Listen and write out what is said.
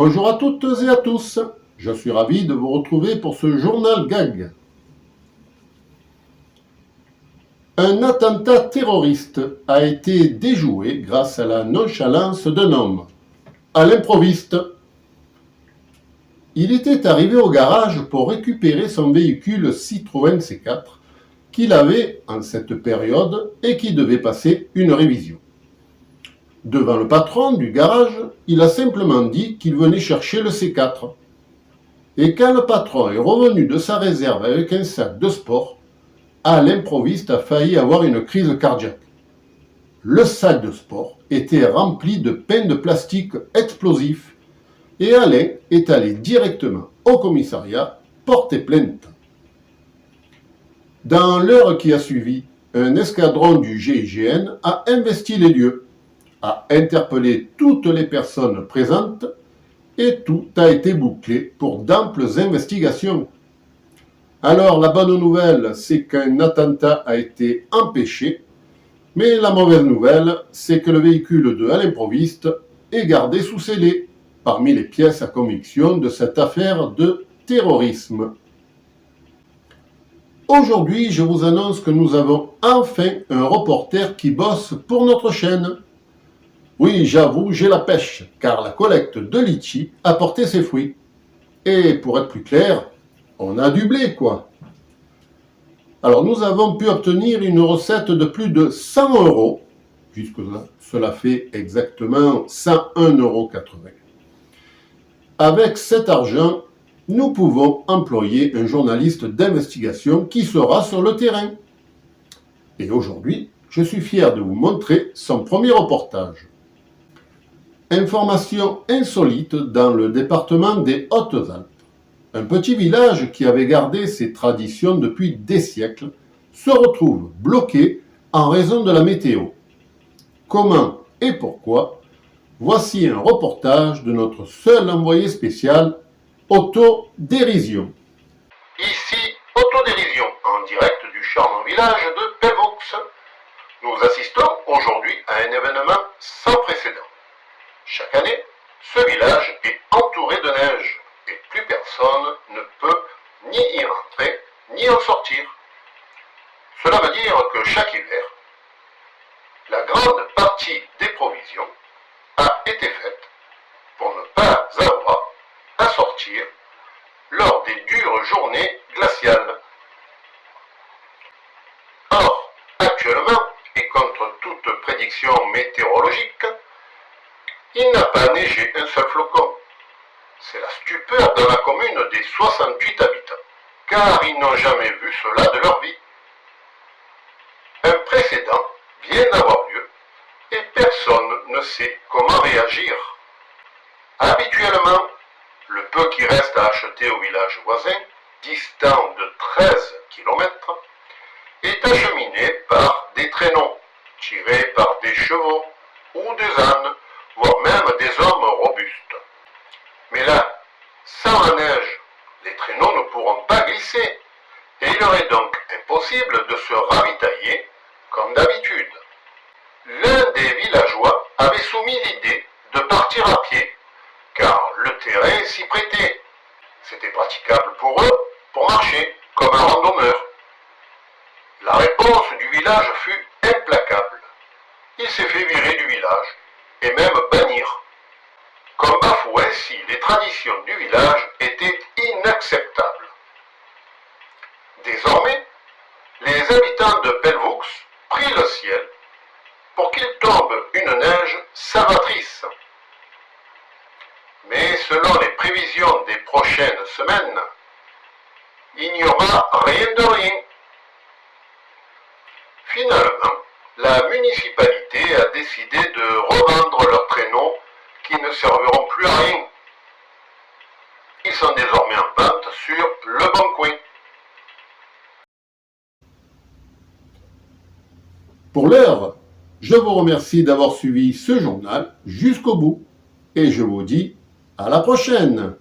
Bonjour à toutes et à tous, je suis ravi de vous retrouver pour ce journal gag. Un attentat terroriste a été déjoué grâce à la nonchalance d'un homme, à l'improviste. Il était arrivé au garage pour récupérer son véhicule Citroën C4 qu'il avait en cette période et qui devait passer une révision. Devant le patron du garage, il a simplement dit qu'il venait chercher le C4. Et quand le patron est revenu de sa réserve avec un sac de sport, l'improviste a failli avoir une crise cardiaque. Le sac de sport était rempli de pain de plastique explosif et Alain est allé directement au commissariat porter plainte. Dans l'heure qui a suivi, un escadron du GIGN a investi les lieux, a interpellé toutes les personnes présentes et tout a été bouclé pour d'amples investigations. Alors la bonne nouvelle, c'est qu'un attentat a été empêché, mais la mauvaise nouvelle, c'est que le véhicule de l'improviste est gardé sous scellé, parmi les pièces à conviction de cette affaire de terrorisme. Aujourd'hui, je vous annonce que nous avons enfin un reporter qui bosse pour notre chaîne. Oui, j'avoue, j'ai la pêche, car la collecte de litchis a porté ses fruits. Et pour être plus clair, on a du blé, quoi. Alors, nous avons pu obtenir une recette de plus de 100 €, puisque cela fait exactement 101,80 €. Avec cet argent, nous pouvons employer un journaliste d'investigation qui sera sur le terrain. Et aujourd'hui, je suis fier de vous montrer son premier reportage. Information insolite dans le département des Hautes-Alpes. Un petit village qui avait gardé ses traditions depuis des siècles se retrouve bloqué en raison de la météo. Comment et pourquoi? Voici un reportage de notre seul envoyé spécial, Autodérision. Ici, Autodérision, en direct du charmant village de Pelvoux. Nous assistons aujourd'hui à un événement sans précédent. Chaque année, ce village est entouré de neige et plus personne ne peut ni y rentrer ni en sortir. Cela veut dire que chaque hiver, la grande partie des provisions a été faite pour ne pas avoir à sortir lors des dures journées glaciales. Or, actuellement, et contre toute prédiction météorologique, il n'a pas neigé un seul flocon. C'est la stupeur dans la commune des 68 habitants, car ils n'ont jamais vu cela de leur vie. Un précédent vient d'avoir lieu et personne ne sait comment réagir. Habituellement, le peu qui reste à acheter au village voisin, distant de 13 km, est acheminé par des traîneaux, tirés par des chevaux ou des ânes, voire même des hommes robustes. Mais là, sans la neige, les traîneaux ne pourront pas glisser, et il leur est donc impossible de se ravitailler comme d'habitude. L'un des villageois avait soumis l'idée de partir à pied, car le terrain s'y prêtait. C'était praticable pour eux pour marcher comme un randonneur. La réponse du village fut implacable. Il s'est fait virer du village et même bannir, comme bafouant ainsi les traditions du village étaient inacceptables. Désormais, les habitants de Pelvoux prient le ciel pour qu'il tombe une neige salvatrice. Mais selon les prévisions des prochaines semaines, il n'y aura rien de rien. Finalement, la municipalité a décidé de revendre leurs traîneaux qui ne serviront plus à rien. Ils sont désormais en vente sur Le Bon Coin. Pour l'heure, je vous remercie d'avoir suivi ce journal jusqu'au bout et je vous dis à la prochaine.